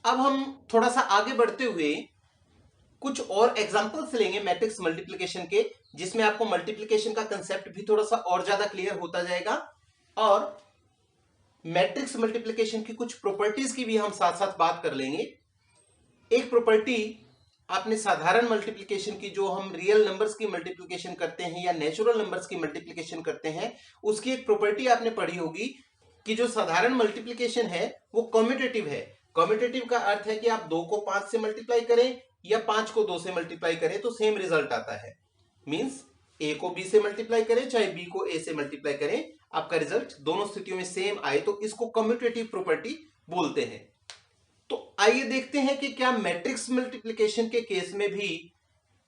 अब हम थोड़ा सा आगे बढ़ते हुए कुछ और एग्जांपल्स लेंगे मैट्रिक्स मल्टीप्लिकेशन के, जिसमें आपको मल्टीप्लिकेशन का कंसेप्ट भी थोड़ा सा और ज्यादा क्लियर होता जाएगा और मैट्रिक्स मल्टीप्लिकेशन की कुछ प्रॉपर्टीज की भी हम साथ साथ बात कर लेंगे। एक प्रॉपर्टी आपने साधारण मल्टीप्लिकेशन की, जो हम रियल नंबर्स की मल्टीप्लिकेशन करते हैं या नेचुरल नंबर्स की मल्टीप्लिकेशन करते हैं, उसकी एक प्रॉपर्टी आपने पढ़ी होगी कि जो साधारण मल्टीप्लिकेशन है वो कम्यूटेटिव है। कम्यूटेटिव का अर्थ है कि आप 2 को 5 से मल्टीप्लाई करें या 5 को 2 से मल्टीप्लाई करें तो सेम रिजल्ट आता है। मींस ए को बी से मल्टीप्लाई करें चाहे बी को ए से मल्टीप्लाई करें, आपका रिजल्ट दोनों स्थितियों में सेम आए तो इसको कम्यूटेटिव प्रॉपर्टी बोलते हैं। तो आइए देखते हैं कि क्या मैट्रिक्स मल्टीप्लिकेशन के केस में भी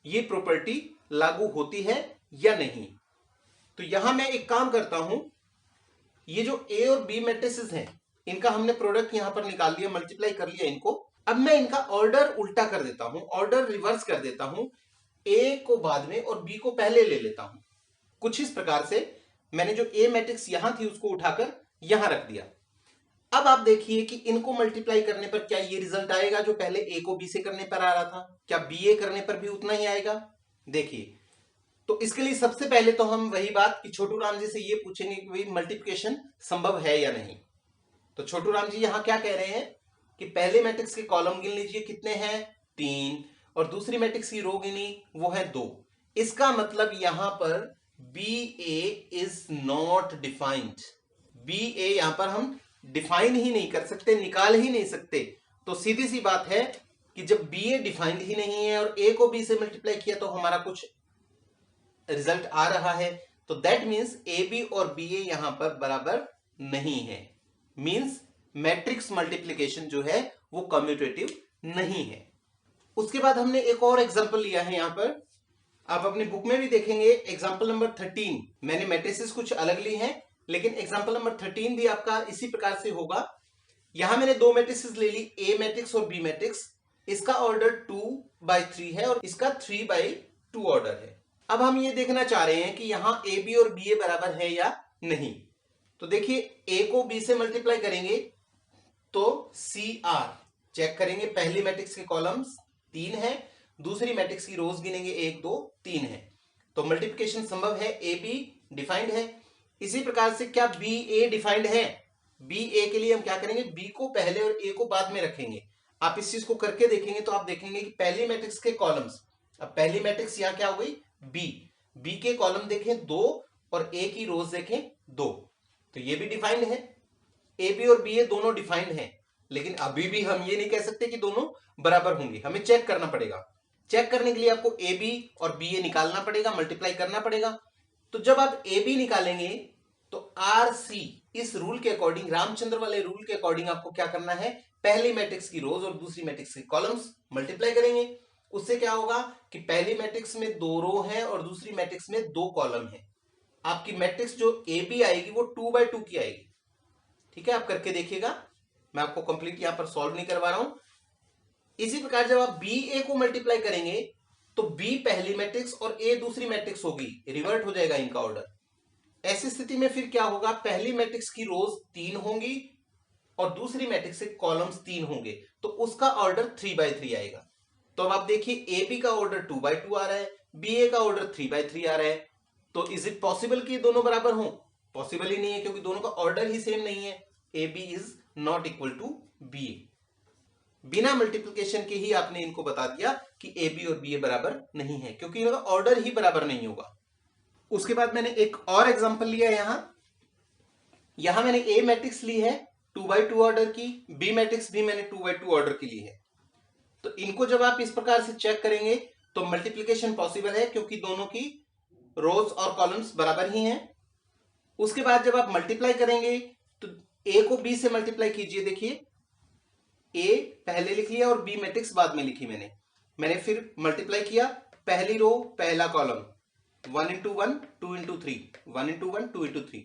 ये प्रॉपर्टी लागू होती है या नहीं। तो यहां मैं एक काम करता हूं, ये जो ए और बी मैट्रिसेस हैं इनका हमने प्रोडक्ट यहां पर निकाल लिया, मल्टीप्लाई कर लिया इनको। अब मैं इनका ऑर्डर उल्टा कर देता हूं, ऑर्डर रिवर्स कर देता हूं, ए को बाद में और बी को पहले ले लेता हूं। कुछ इस प्रकार से मैंने जो ए मैट्रिक्स यहां थी उसको उठाकर यहां रख दिया। अब आप देखिए कि इनको मल्टीप्लाई करने पर क्या ये रिजल्ट आएगा जो पहले ए को बी से करने पर आ रहा था, क्या बी ए करने पर भी उतना ही आएगा। देखिए, तो इसके लिए सबसे पहले तो हम वही बात कि छोटू राम जी से ये पूछेंगे कि भाई मल्टीप्लिकेशन संभव है या नहीं। तो छोटू राम जी यहां क्या कह रहे हैं कि पहले मैट्रिक्स के कॉलम गिन लीजिए, कितने हैं 3, और दूसरी मैट्रिक्स की रो गिनी वो है 2। इसका मतलब यहां पर B A is not defined. B A यहां पर हम डिफाइन ही नहीं कर सकते, निकाल ही नहीं सकते। तो सीधी सी बात है कि जब बी ए डिफाइंड ही नहीं है और ए को बी से मल्टीप्लाई किया तो हमारा कुछ रिजल्ट आ रहा है, तो दैट मीन्स ए बी और बी ए यहां पर बराबर नहीं है। मीन्स मैट्रिक्स मल्टीप्लिकेशन जो है वो कम्यूटेटिव नहीं है। उसके बाद हमने एक और एग्जांपल लिया है यहां पर, आप अपनी बुक में भी देखेंगे एग्जांपल नंबर 13। मैंने मैट्रिसेस कुछ अलग ली हैं लेकिन एग्जांपल नंबर 13 भी आपका इसी प्रकार से होगा। यहां मैंने दो मैट्रिसेस ले ली, ए मैट्रिक्स और बी मैट्रिक्स। इसका ऑर्डर 2/3 है और इसका 3/2 ऑर्डर है। अब हम ये देखना चाह रहे हैं कि यहां ए बी और बी ए बराबर है या नहीं। तो देखिए, ए को बी से मल्टीप्लाई करेंगे तो सी आर चेक करेंगे, पहली मैट्रिक्स के कॉलम्स 3 है, दूसरी मैट्रिक्स की रोज गिनेंगे 1 2 3 है, तो मल्टीप्लिकेशन संभव है। ए बी डिफाइंड है। इसी प्रकार से क्या बी ए डिफाइंड है। बी ए के लिए हम क्या करेंगे, बी को पहले और ए को बाद में रखेंगे। आप इस चीज को करके देखेंगे तो आप देखेंगे कि पहली मैट्रिक्स के कॉलम्स, अब पहली मैट्रिक्स यहां क्या हो गई बी, बी के कॉलम देखें 2 और ए की रोज देखें 2, तो ये भी डिफाइंड है। ए बी और बी ए दोनों डिफाइंड हैं, लेकिन अभी भी हम ये नहीं कह सकते कि दोनों बराबर होंगे, हमें चेक करना पड़ेगा। चेक करने के लिए आपको ए बी और बी ए निकालना पड़ेगा, मल्टीप्लाई करना पड़ेगा। तो जब आप ए बी निकालेंगे तो आर सी, इस रूल के अकॉर्डिंग, रामचंद्र वाले रूल के अकॉर्डिंग आपको क्या करना है, पहली मैट्रिक्स की रोज और दूसरी मैट्रिक्स के कॉलम्स मल्टीप्लाई करेंगे। उससे क्या होगा कि पहली मैट्रिक्स में 2 रो है और दूसरी मैट्रिक्स में 2 कॉलम है। आपकी मैट्रिक्स जो ए बी आएगी वो 2/2 की आएगी। ठीक है, आप करके देखिएगा, मैं आपको कंप्लीट यहां पर सॉल्व नहीं करवा रहा हूं। इसी प्रकार जब आप बी ए को मल्टीप्लाई करेंगे तो बी पहली मैट्रिक्स और ए दूसरी मैट्रिक्स होगी, रिवर्ट हो जाएगा इनका ऑर्डर। ऐसी स्थिति में फिर क्या होगा, पहली मैट्रिक्स की रोज 3 होंगी और दूसरी मैट्रिक्स के कॉलम्स 3 होंगे, तो उसका ऑर्डर 3/3 आएगा। तो अब आप देखिए, ए बी का ऑर्डर 2/2 आ रहा है, बी ए का ऑर्डर 3/3 आ रहा है। तो इज इट पॉसिबल कि दोनों बराबर हों? पॉसिबल ही नहीं है, क्योंकि दोनों का ऑर्डर ही सेम नहीं है। A B is not equal to B A. बिना मल्टीप्लिकेशन के ही आपने इनको बता दिया कि ए बी और बी ए बराबर नहीं है, क्योंकि इनका ऑर्डर ही बराबर नहीं होगा। उसके बाद मैंने एक और एग्जांपल लिया यहां मैंने ए मैट्रिक्स ली है 2/2 ऑर्डर की, बी मैट्रिक्स भी मैंने 2/2 ऑर्डर की ली है। तो इनको जब आप इस प्रकार से चेक करेंगे तो मल्टीप्लिकेशन पॉसिबल है, क्योंकि दोनों की रोज और कॉलम्स बराबर ही हैं। उसके बाद जब आप मल्टीप्लाई करेंगे तो ए को बी से मल्टीप्लाई कीजिए। देखिए, ए पहले लिख लिया और बी मैट्रिक्स बाद में लिखी मैंने फिर मल्टीप्लाई किया, पहली रो पहला column 1 into 1 2 into 3, 1 into 1 2 into 3,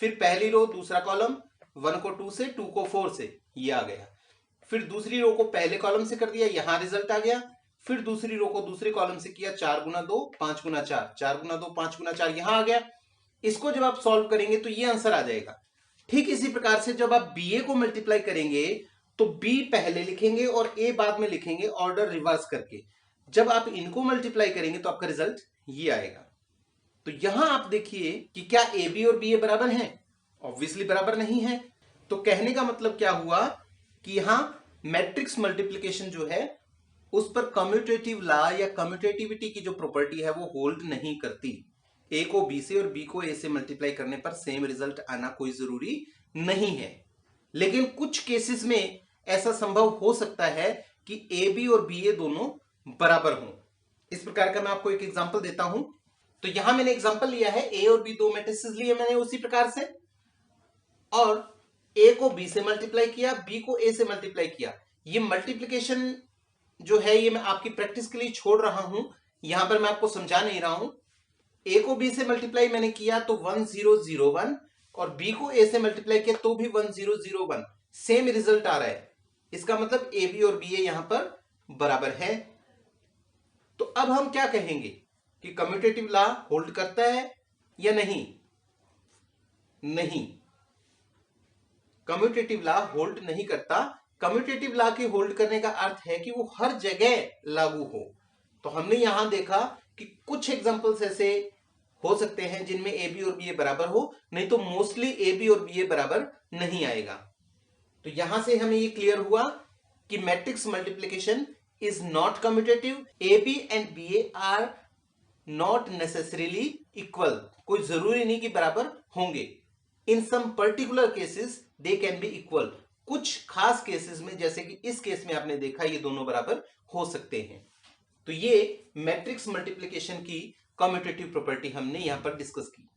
फिर पहली रो दूसरा कॉलम 1 को 2 से 2 को 4 से, ये आ गया। फिर दूसरी रो को पहले कॉलम से कर दिया, यहां रिजल्ट आ गया। फिर दूसरी रो को दूसरे कॉलम से किया, 4 गुना 2 5 गुना 4, 4 गुना 2 5 गुना 4, यहां आ गया। इसको जब आप सॉल्व करेंगे तो ये आंसर आ जाएगा। ठीक इसी प्रकार से जब आप बी ए को मल्टीप्लाई करेंगे तो बी पहले लिखेंगे और ए बाद में लिखेंगे, ऑर्डर रिवर्स करके। जब आप इनको मल्टीप्लाई करेंगे तो आपका रिजल्ट ये आएगा। तो यहां आप देखिए कि क्या ए बी और बी ए बराबर हैं? ऑब्वियसली बराबर नहीं है। तो कहने का मतलब क्या हुआ कि यहां मैट्रिक्स मल्टीप्लिकेशन जो है उस पर कम्यूटेटिव लॉ या कम्यूटेटिविटी की जो प्रॉपर्टी है वो होल्ड नहीं करती। ए को बी से और बी को ए से मल्टीप्लाई करने पर सेम रिजल्ट आना कोई जरूरी नहीं है। लेकिन कुछ केसेस में ऐसा संभव हो सकता है कि ए बी और बी ए दोनों बराबर हों। इस प्रकार का मैं आपको एक एग्जांपल देता हूं। तो यहां मैंने एग्जांपल लिया है, ए और बी दो मैट्रिसेस लिए मैंने उसी प्रकार से, और ए को बी से मल्टीप्लाई किया, बी को ए से मल्टीप्लाई किया। ये मल्टीप्लिकेशन जो है ये मैं आपकी प्रैक्टिस के लिए छोड़ रहा हूं, यहां पर मैं आपको समझा नहीं रहा हूं। ए को बी से मल्टीप्लाई मैंने किया तो 1001, और बी को ए से मल्टीप्लाई किया तो भी 1001, सेम रिजल्ट आ रहा है। इसका मतलब ए बी और बी ए यहां पर बराबर है। तो अब हम क्या कहेंगे कि कम्यूटेटिव लॉ होल्ड करता है या नहीं? नहीं, कम्यूटेटिव लॉ होल्ड नहीं करता। कम्यूटेटिव लॉ के होल्ड करने का अर्थ है कि वो हर जगह लागू हो। तो हमने यहां देखा कि कुछ एग्जांपल्स ऐसे हो सकते हैं जिनमें ए बी और बी ए बराबर हो, नहीं तो मोस्टली ए बी और बी ए बराबर नहीं आएगा। तो यहां से हमें ये क्लियर हुआ कि matrix multiplication is not commutative. A B and B A are not necessarily equal, कोई जरूरी नहीं कि बराबर होंगे। In some particular cases they can be equal, कुछ खास केसेस में, जैसे कि इस केस में आपने देखा ये दोनों बराबर हो सकते हैं। तो ये मैट्रिक्स मल्टीप्लिकेशन की कम्यूटेटिव प्रॉपर्टी हमने यहां पर डिस्कस की।